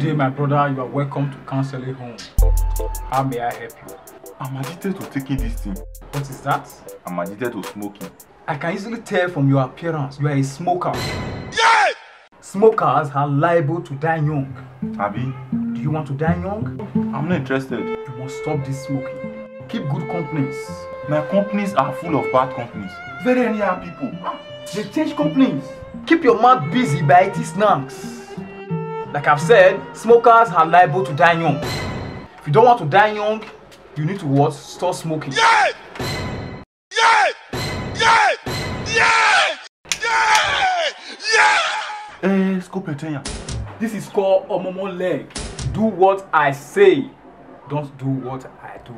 day, my brother. You are welcome to Counseling Home. How may I help you? I'm addicted to taking this thing. What is that? I'm addicted to smoking. I can easily tell from your appearance you are a smoker. Yeah! Smokers are liable to die young. Abi? Do you want to die young? I'm not interested. You must stop this smoking. Keep good companies. My companies are full of bad companies. Very anyhow people. They change companies. Keep your mouth busy by eating snacks. Like I've said, smokers are liable to die young. If you don't want to die young, you need to what? Stop smoking. Yeah! Yeah! Yeah! Yeah! Yeah! Yeah! Scopetenya. This is called Omomo leg. Do what I say. Don't do what I do.